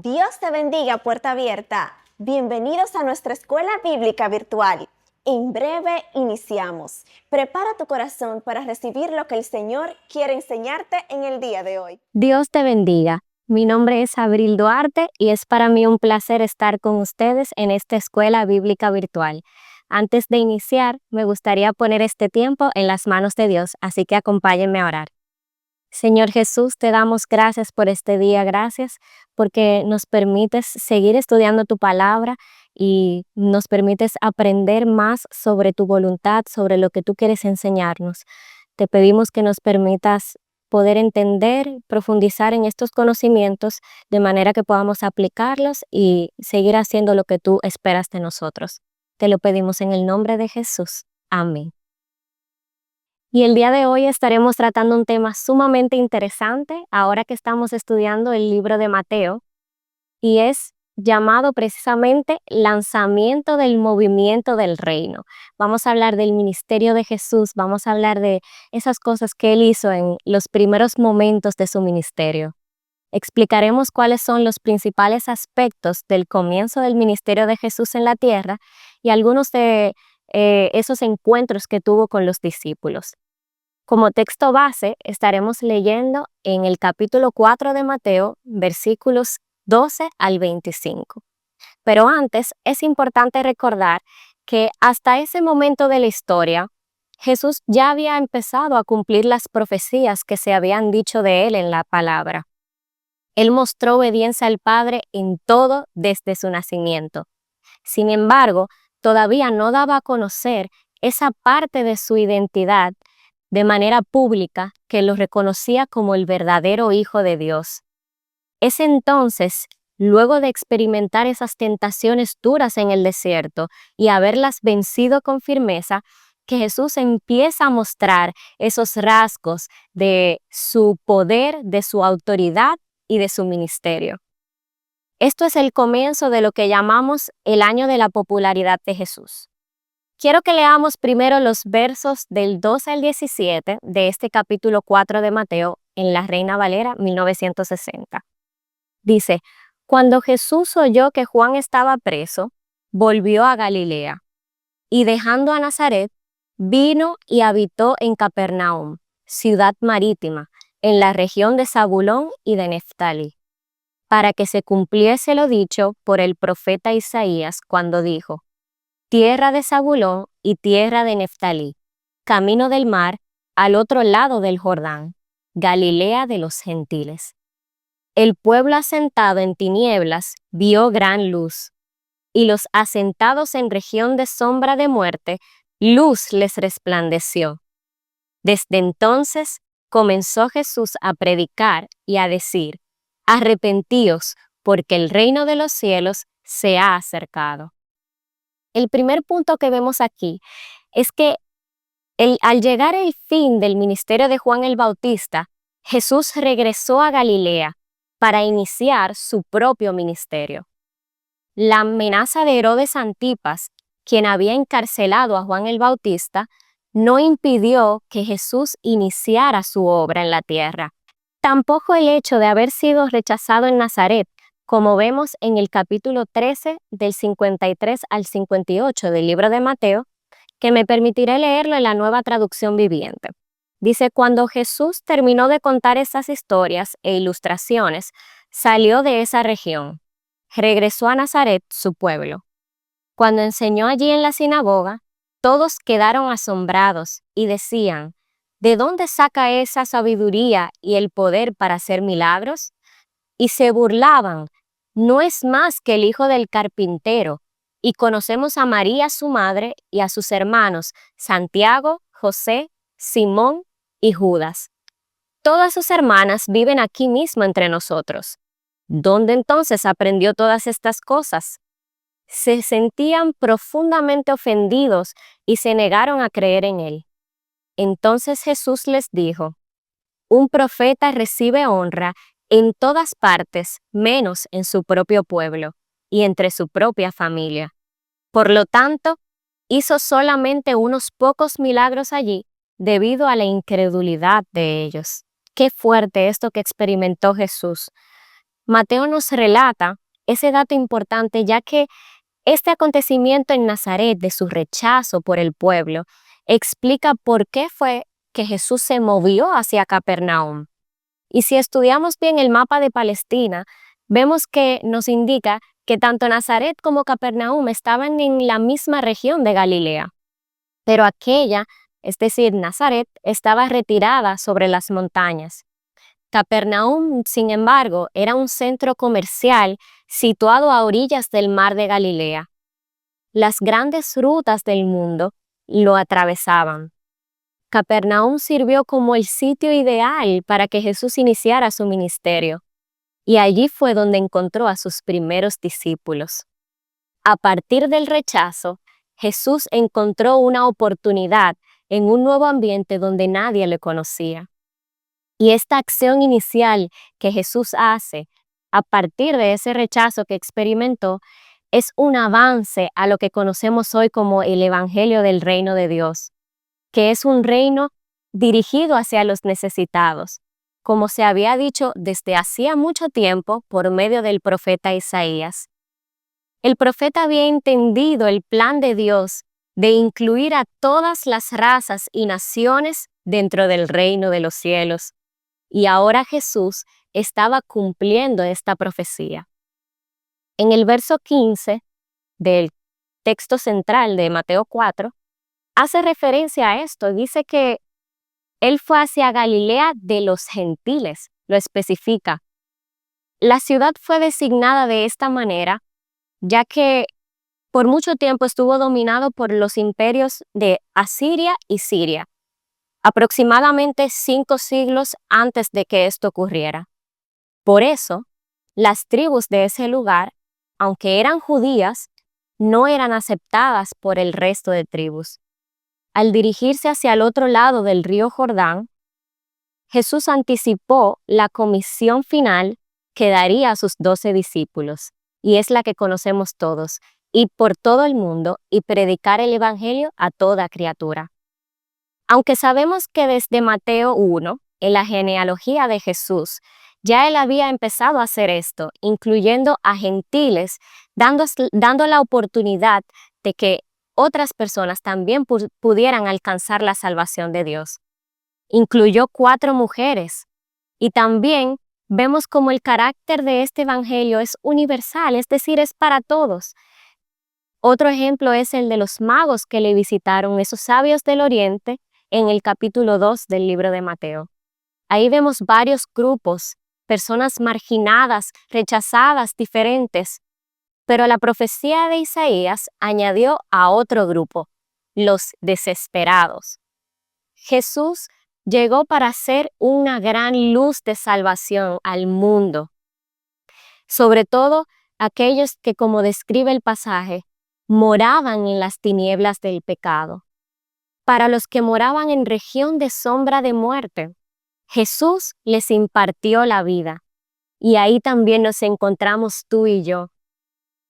Dios te bendiga, Puerta Abierta. Bienvenidos a nuestra escuela bíblica virtual. En breve iniciamos. Prepara tu corazón para recibir lo que el Señor quiere enseñarte en el día de hoy. Dios te bendiga. Mi nombre es Abril Duarte y es para mí un placer estar con ustedes en esta escuela bíblica virtual. Antes de iniciar, me gustaría poner este tiempo en las manos de Dios, así que acompáñenme a orar. Señor Jesús, te damos gracias por este día, gracias porque nos permites seguir estudiando tu palabra y nos permites aprender más sobre tu voluntad, sobre lo que tú quieres enseñarnos. Te pedimos que nos permitas poder entender, profundizar en estos conocimientos de manera que podamos aplicarlos y seguir haciendo lo que tú esperas de nosotros. Te lo pedimos en el nombre de Jesús. Amén. Y el día de hoy estaremos tratando un tema sumamente interesante ahora que estamos estudiando el libro de Mateo y es llamado precisamente lanzamiento del movimiento del reino. Vamos a hablar del ministerio de Jesús, vamos a hablar de esas cosas que él hizo en los primeros momentos de su ministerio. Explicaremos cuáles son los principales aspectos del comienzo del ministerio de Jesús en la tierra y algunos de esos encuentros que tuvo con los discípulos. Como texto base, estaremos leyendo en el capítulo 4 de Mateo, versículos 12 al 25. Pero antes, es importante recordar que hasta ese momento de la historia, Jesús ya había empezado a cumplir las profecías que se habían dicho de él en la palabra. Él mostró obediencia al Padre en todo desde su nacimiento. Sin embargo, todavía no daba a conocer esa parte de su identidad de manera pública que lo reconocía como el verdadero Hijo de Dios. Es entonces, luego de experimentar esas tentaciones duras en el desierto y haberlas vencido con firmeza, que Jesús empieza a mostrar esos rasgos de su poder, de su autoridad y de su ministerio. Esto es el comienzo de lo que llamamos el año de la popularidad de Jesús. Quiero que leamos primero los versos del 12 al 17 de este capítulo 4 de Mateo en la Reina Valera 1960. Dice, cuando Jesús oyó que Juan estaba preso, volvió a Galilea y dejando a Nazaret, vino y habitó en Capernaum, ciudad marítima, en la región de Zabulón y de Neftalí, para que se cumpliese lo dicho por el profeta Isaías cuando dijo, tierra de Zabulón y tierra de Neftalí, camino del mar, al otro lado del Jordán, Galilea de los gentiles. El pueblo asentado en tinieblas vio gran luz, y los asentados en región de sombra de muerte, luz les resplandeció. Desde entonces comenzó Jesús a predicar y a decir, arrepentíos, porque el reino de los cielos se ha acercado. El primer punto que vemos aquí es que al llegar el fin del ministerio de Juan el Bautista, Jesús regresó a Galilea para iniciar su propio ministerio. La amenaza de Herodes Antipas, quien había encarcelado a Juan el Bautista, no impidió que Jesús iniciara su obra en la tierra. Tampoco el hecho de haber sido rechazado en Nazaret, como vemos en el capítulo 13 del 53 al 58 del libro de Mateo, que me permitiré leerlo en la Nueva Traducción Viviente. Dice, cuando Jesús terminó de contar esas historias e ilustraciones, salió de esa región. Regresó a Nazaret, su pueblo. Cuando enseñó allí en la sinagoga, todos quedaron asombrados y decían, ¿de dónde saca esa sabiduría y el poder para hacer milagros? Y se burlaban, no es más que el hijo del carpintero, y conocemos a María su madre y a sus hermanos Santiago, José, Simón y Judas. Todas sus hermanas viven aquí mismo entre nosotros. ¿Dónde entonces aprendió todas estas cosas? Se sentían profundamente ofendidos y se negaron a creer en él. Entonces Jesús les dijo, un profeta recibe honra en todas partes, menos en su propio pueblo y entre su propia familia. Por lo tanto, hizo solamente unos pocos milagros allí debido a la incredulidad de ellos. Qué fuerte esto que experimentó Jesús. Mateo nos relata ese dato importante, ya que este acontecimiento en Nazaret de su rechazo por el pueblo explica por qué fue que Jesús se movió hacia Capernaum. Y si estudiamos bien el mapa de Palestina, vemos que nos indica que tanto Nazaret como Capernaum estaban en la misma región de Galilea, pero aquella, es decir, Nazaret, estaba retirada sobre las montañas. Capernaum, sin embargo, era un centro comercial situado a orillas del mar de Galilea. Las grandes rutas del mundo lo atravesaban. Capernaum sirvió como el sitio ideal para que Jesús iniciara su ministerio, y allí fue donde encontró a sus primeros discípulos. A partir del rechazo, Jesús encontró una oportunidad en un nuevo ambiente donde nadie le conocía. Y esta acción inicial que Jesús hace a partir de ese rechazo que experimentó es un avance a lo que conocemos hoy como el Evangelio del Reino de Dios, que es un reino dirigido hacia los necesitados, como se había dicho desde hacía mucho tiempo por medio del profeta Isaías. El profeta había entendido el plan de Dios de incluir a todas las razas y naciones dentro del reino de los cielos, y ahora Jesús estaba cumpliendo esta profecía. En el verso 15 del texto central de Mateo 4, hace referencia a esto. Dice que él fue hacia Galilea de los gentiles, lo especifica. La ciudad fue designada de esta manera, ya que por mucho tiempo estuvo dominado por los imperios de Asiria y Siria, aproximadamente 5 siglos antes de que esto ocurriera. Por eso, las tribus de ese lugar, aunque eran judías, no eran aceptadas por el resto de tribus. Al dirigirse hacia el otro lado del río Jordán, Jesús anticipó la comisión final que daría a sus 12 discípulos, y es la que conocemos todos: ir por todo el mundo y predicar el Evangelio a toda criatura. Aunque sabemos que desde Mateo 1, en la genealogía de Jesús, ya él había empezado a hacer esto, incluyendo a gentiles, dando la oportunidad de que otras personas también pudieran alcanzar la salvación de Dios. Incluyó 4 mujeres, y también vemos como el carácter de este evangelio es universal, es decir, es para todos. Otro ejemplo es el de los magos que le visitaron, esos sabios del oriente, en el capítulo 2 del libro de Mateo. Ahí vemos varios grupos, personas marginadas, rechazadas, diferentes, pero la profecía de Isaías añadió a otro grupo: los desesperados. Jesús llegó para ser una gran luz de salvación al mundo, sobre todo aquellos que, como describe el pasaje, moraban en las tinieblas del pecado. Para los que moraban en región de sombra de muerte, Jesús les impartió la vida. Y ahí también nos encontramos tú y yo,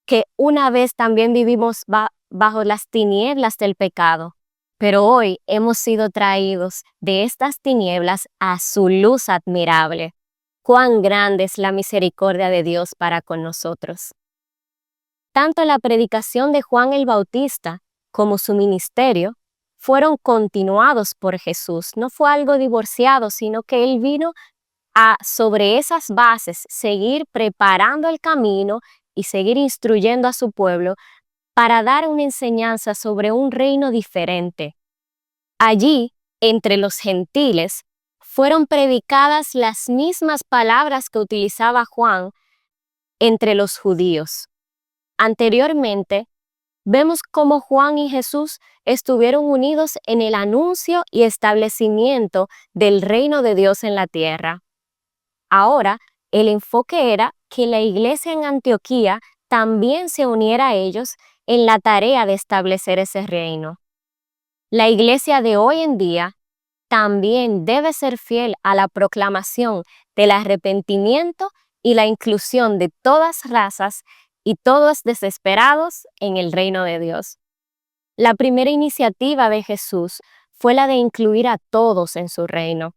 que una vez también vivimos bajo las tinieblas del pecado, pero hoy hemos sido traídos de estas tinieblas a su luz admirable. Cuán grande es la misericordia de Dios para con nosotros. Tanto la predicación de Juan el Bautista como su ministerio fueron continuados por Jesús. No fue algo divorciado, sino que Él vino a, sobre esas bases, seguir preparando el camino y seguir instruyendo a su pueblo para dar una enseñanza sobre un reino diferente. Allí, entre los gentiles, fueron predicadas las mismas palabras que utilizaba Juan entre los judíos. Anteriormente, vemos cómo Juan y Jesús estuvieron unidos en el anuncio y establecimiento del reino de Dios en la tierra. Ahora, el enfoque era que la iglesia en Antioquía también se uniera a ellos en la tarea de establecer ese reino. La iglesia de hoy en día también debe ser fiel a la proclamación del arrepentimiento y la inclusión de todas razas y todos desesperados en el reino de Dios. La primera iniciativa de Jesús fue la de incluir a todos en su reino,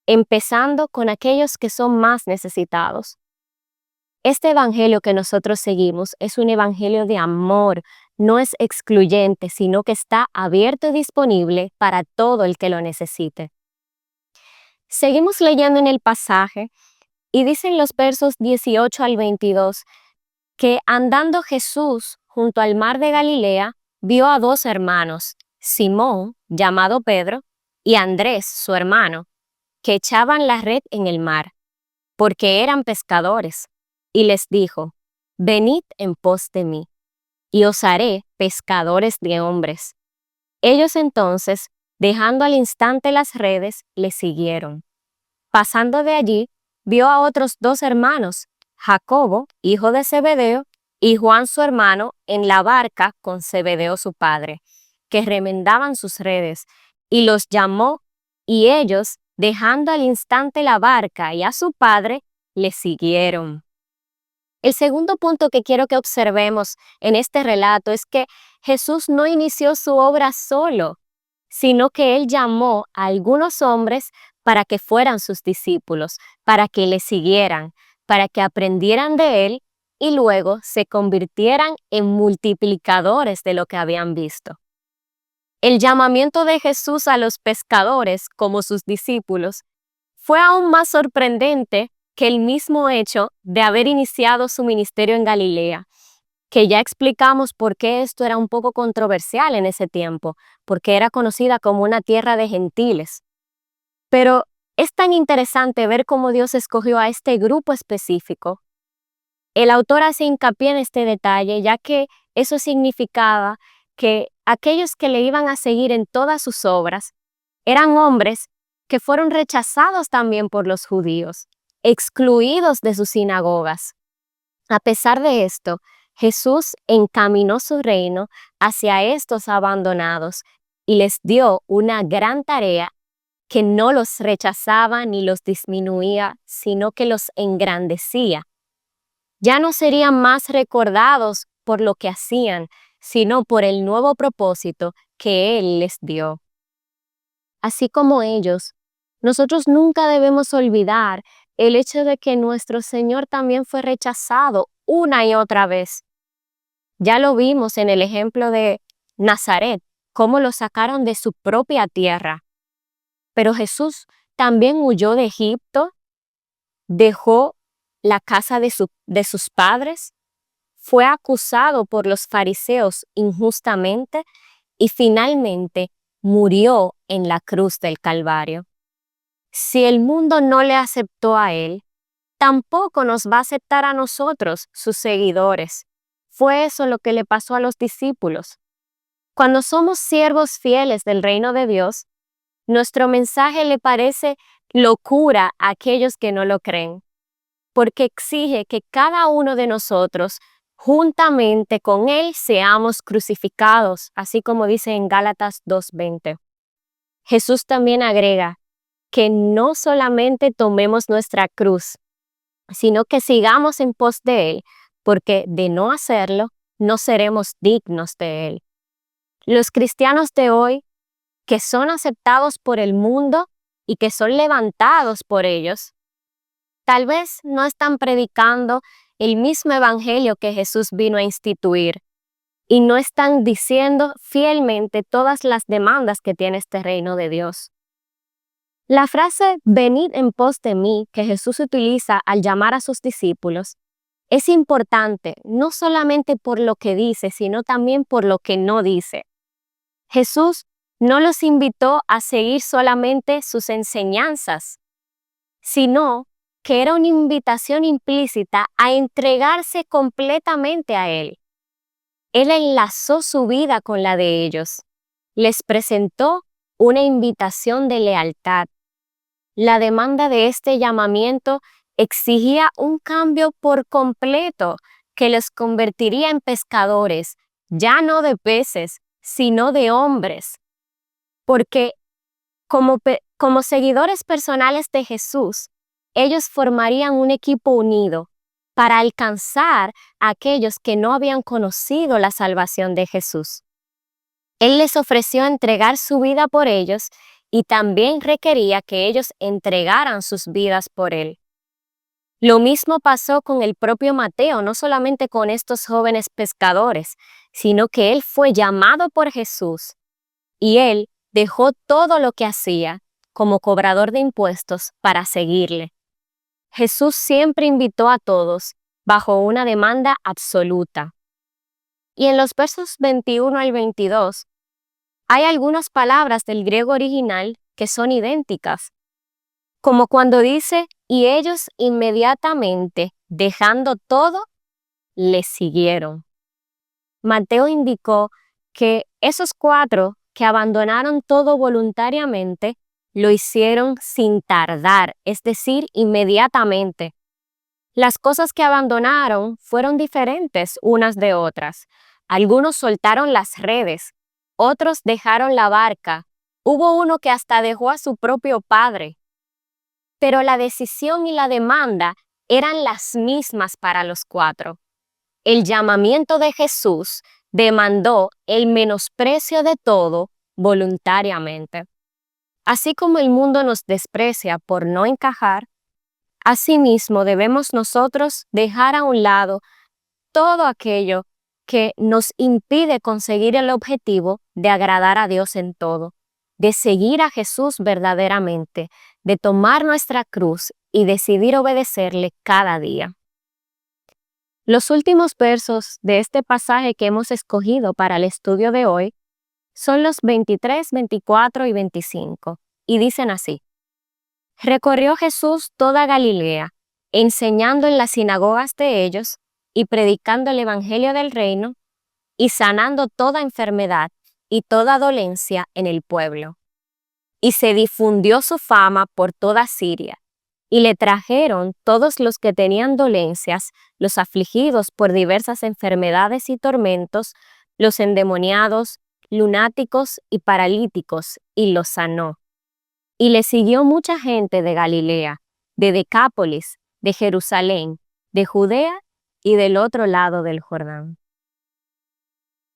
empezando con aquellos que son más necesitados. Este evangelio que nosotros seguimos es un evangelio de amor, no es excluyente, sino que está abierto y disponible para todo el que lo necesite. Seguimos leyendo en el pasaje y dicen los versos 18 al 22 que andando Jesús junto al mar de Galilea, vio a dos hermanos, Simón, llamado Pedro, y Andrés, su hermano, que echaban la red en el mar, porque eran pescadores, y les dijo, venid en pos de mí, y os haré pescadores de hombres. Ellos entonces, dejando al instante las redes, le siguieron. Pasando de allí, vio a otros dos hermanos, Jacobo, hijo de Zebedeo, y Juan su hermano, en la barca con Zebedeo su padre, que remendaban sus redes, y los llamó, y ellos, dejando al instante la barca y a su padre, le siguieron. El segundo punto que quiero que observemos en este relato es que Jesús no inició su obra solo, sino que Él llamó a algunos hombres para que fueran sus discípulos, para que le siguieran, para que aprendieran de Él y luego se convirtieran en multiplicadores de lo que habían visto. El llamamiento de Jesús a los pescadores como sus discípulos fue aún más sorprendente que el mismo hecho de haber iniciado su ministerio en Galilea, que ya explicamos por qué esto era un poco controversial en ese tiempo, porque era conocida como una tierra de gentiles. Pero es tan interesante ver cómo Dios escogió a este grupo específico. El autor hace hincapié en este detalle, ya que eso significaba que aquellos que le iban a seguir en todas sus obras eran hombres que fueron rechazados también por los judíos, excluidos de sus sinagogas. A pesar de esto, Jesús encaminó su reino hacia estos abandonados y les dio una gran tarea que no los rechazaba ni los disminuía, sino que los engrandecía. Ya no serían más recordados por lo que hacían, sino por el nuevo propósito que Él les dio. Así como ellos, nosotros nunca debemos olvidar el hecho de que nuestro Señor también fue rechazado una y otra vez. Ya lo vimos en el ejemplo de Nazaret, cómo lo sacaron de su propia tierra. Pero Jesús también huyó de Egipto, dejó la casa de sus padres, fue acusado por los fariseos injustamente y finalmente murió en la cruz del Calvario. Si el mundo no le aceptó a Él, tampoco nos va a aceptar a nosotros, sus seguidores. Fue eso lo que le pasó a los discípulos. Cuando somos siervos fieles del reino de Dios, nuestro mensaje le parece locura a aquellos que no lo creen, porque exige que cada uno de nosotros, juntamente con Él, seamos crucificados, así como dice en Gálatas 2:20. Jesús también agrega que no solamente tomemos nuestra cruz, sino que sigamos en pos de Él, porque de no hacerlo, no seremos dignos de Él. Los cristianos de hoy, que son aceptados por el mundo y que son levantados por ellos, tal vez no están predicando el mismo evangelio que Jesús vino a instituir y no están diciendo fielmente todas las demandas que tiene este reino de Dios. La frase venid en pos de mí que Jesús utiliza al llamar a sus discípulos es importante no solamente por lo que dice, sino también por lo que no dice. Jesús no los invitó a seguir solamente sus enseñanzas, sino que era una invitación implícita a entregarse completamente a Él. Él enlazó su vida con la de ellos. Les presentó una invitación de lealtad. La demanda de este llamamiento exigía un cambio por completo que les convertiría en pescadores, ya no de peces, sino de hombres. Porque como seguidores personales de Jesús, ellos formarían un equipo unido para alcanzar a aquellos que no habían conocido la salvación de Jesús. Él les ofreció entregar su vida por ellos y también requería que ellos entregaran sus vidas por Él. Lo mismo pasó con el propio Mateo, no solamente con estos jóvenes pescadores, sino que él fue llamado por Jesús y él dejó todo lo que hacía como cobrador de impuestos para seguirle. Jesús siempre invitó a todos bajo una demanda absoluta. Y en los versos 21 al 22 hay algunas palabras del griego original que son idénticas, como cuando dice, y ellos inmediatamente, dejando todo, le siguieron. Mateo indicó que esos 4 que abandonaron todo voluntariamente lo hicieron sin tardar, es decir, inmediatamente. Las cosas que abandonaron fueron diferentes unas de otras. Algunos soltaron las redes, otros dejaron la barca. Hubo uno que hasta dejó a su propio padre. Pero la decisión y la demanda eran las mismas para los 4. El llamamiento de Jesús demandó el menosprecio de todo voluntariamente. Así como el mundo nos desprecia por no encajar, asimismo debemos nosotros dejar a un lado todo aquello que nos impide conseguir el objetivo de agradar a Dios en todo, de seguir a Jesús verdaderamente, de tomar nuestra cruz y decidir obedecerle cada día. Los últimos versos de este pasaje que hemos escogido para el estudio de hoy son los 23, 24 y 25, y dicen así: Recorrió Jesús toda Galilea, enseñando en las sinagogas de ellos y predicando el evangelio del reino y sanando toda enfermedad y toda dolencia en el pueblo. Y se difundió su fama por toda Siria, y le trajeron todos los que tenían dolencias, los afligidos por diversas enfermedades y tormentos, los endemoniados, lunáticos y paralíticos, y los sanó. Y le siguió mucha gente de Galilea, de Decápolis, de Jerusalén, de Judea y del otro lado del Jordán.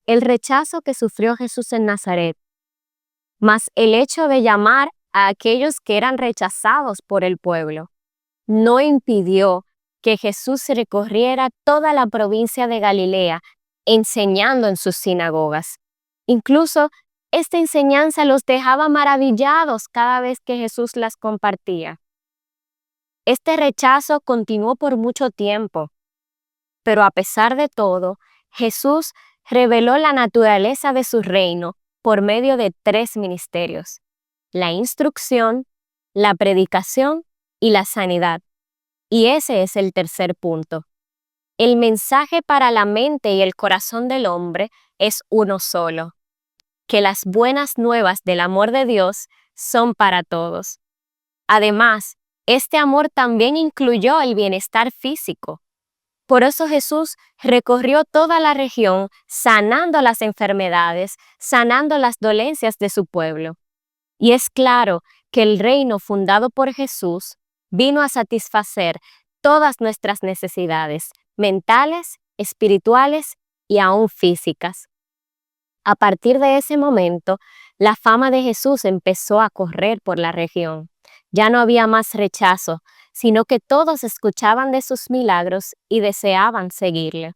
El rechazo que sufrió Jesús en Nazaret, más el hecho de llamar a aquellos que eran rechazados por el pueblo, no impidió que Jesús recorriera toda la provincia de Galilea, enseñando en sus sinagogas. Incluso esta enseñanza los dejaba maravillados cada vez que Jesús las compartía. Este rechazo continuó por mucho tiempo, pero a pesar de todo, Jesús reveló la naturaleza de su reino por medio de 3 ministerios: la instrucción, la predicación y la sanidad. Y ese es el tercer punto. El mensaje para la mente y el corazón del hombre es uno solo: que las buenas nuevas del amor de Dios son para todos. Además, este amor también incluyó el bienestar físico. Por eso Jesús recorrió toda la región sanando las enfermedades, sanando las dolencias de su pueblo. Y es claro que el reino fundado por Jesús vino a satisfacer todas nuestras necesidades mentales, espirituales y aún físicas. A partir de ese momento, la fama de Jesús empezó a correr por la región. Ya no había más rechazo, sino que todos escuchaban de sus milagros y deseaban seguirle.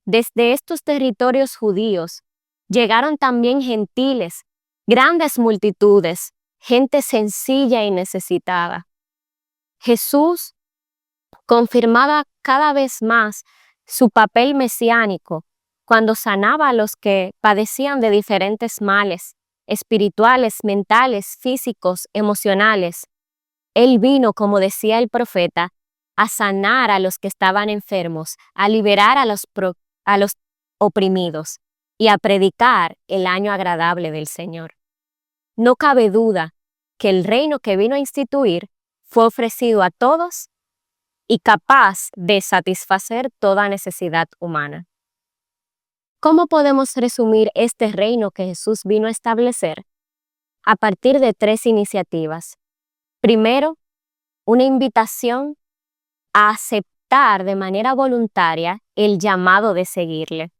Desde estos territorios judíos llegaron también gentiles, grandes multitudes, gente sencilla y necesitada. Jesús confirmaba cada vez más su papel mesiánico cuando sanaba a los que padecían de diferentes males, espirituales, mentales, físicos, emocionales. Él vino, como decía el profeta, a sanar a los que estaban enfermos, a liberar a los oprimidos y a predicar el año agradable del Señor. No cabe duda que el reino que vino a instituir fue ofrecido a todos y capaz de satisfacer toda necesidad humana. ¿Cómo podemos resumir este reino que Jesús vino a establecer? A partir de 3 iniciativas. Primero, una invitación a aceptar de manera voluntaria el llamado de seguirle.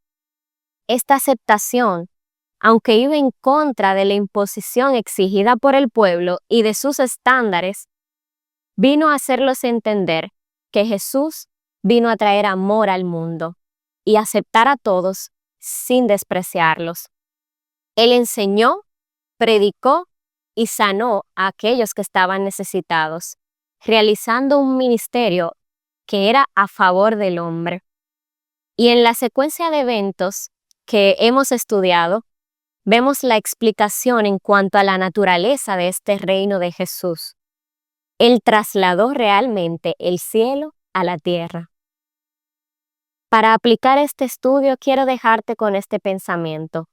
Esta aceptación, aunque iba en contra de la imposición exigida por el pueblo y de sus estándares, vino a hacerlos entender que Jesús vino a traer amor al mundo y aceptar a todos sin despreciarlos. Él enseñó, predicó y sanó a aquellos que estaban necesitados, realizando un ministerio que era a favor del hombre. Y en la secuencia de eventos que hemos estudiado, vemos la explicación en cuanto a la naturaleza de este reino de Jesús. Él trasladó realmente el cielo a la tierra. Para aplicar este estudio, quiero dejarte con este pensamiento.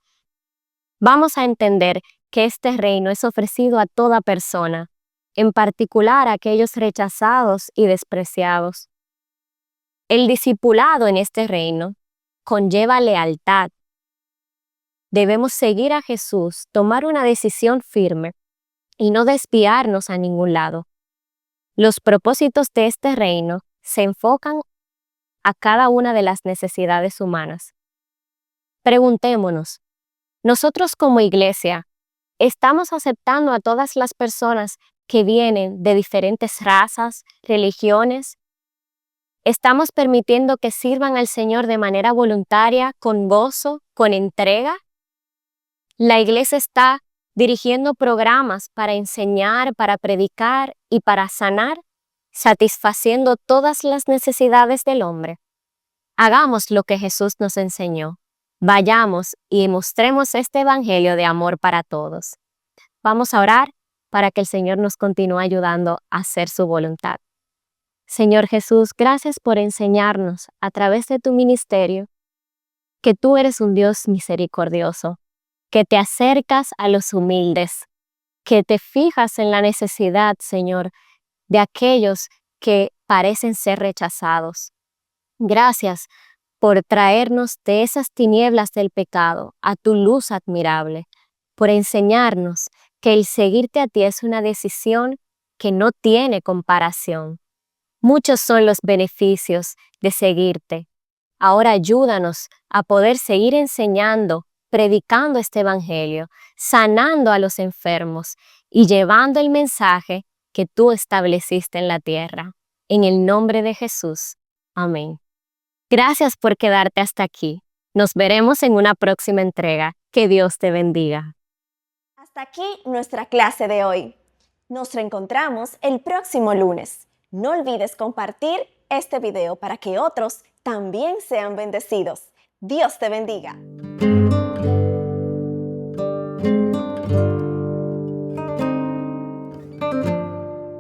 Vamos a entender que este reino es ofrecido a toda persona, en particular a aquellos rechazados y despreciados. El discipulado en este reino conlleva lealtad. Debemos seguir a Jesús, tomar una decisión firme y no desviarnos a ningún lado. Los propósitos de este reino se enfocan a cada una de las necesidades humanas. Preguntémonos, nosotros como iglesia, ¿estamos aceptando a todas las personas que vienen de diferentes razas, religiones? ¿Estamos permitiendo que sirvan al Señor de manera voluntaria, con gozo, con entrega? La iglesia está dirigiendo programas para enseñar, para predicar y para sanar, satisfaciendo todas las necesidades del hombre. Hagamos lo que Jesús nos enseñó. Vayamos y mostremos este evangelio de amor para todos. Vamos a orar para que el Señor nos continúe ayudando a hacer su voluntad. Señor Jesús, gracias por enseñarnos a través de tu ministerio que tú eres un Dios misericordioso, que te acercas a los humildes, que te fijas en la necesidad, Señor, de aquellos que parecen ser rechazados. Gracias por traernos de esas tinieblas del pecado a tu luz admirable, por enseñarnos que el seguirte a ti es una decisión que no tiene comparación. Muchos son los beneficios de seguirte. Ahora ayúdanos a poder seguir enseñando, predicando este evangelio, sanando a los enfermos y llevando el mensaje que tú estableciste en la tierra. En el nombre de Jesús. Amén. Gracias por quedarte hasta aquí. Nos veremos en una próxima entrega. Que Dios te bendiga. Hasta aquí nuestra clase de hoy. Nos reencontramos el próximo lunes. No olvides compartir este video para que otros también sean bendecidos. Dios te bendiga.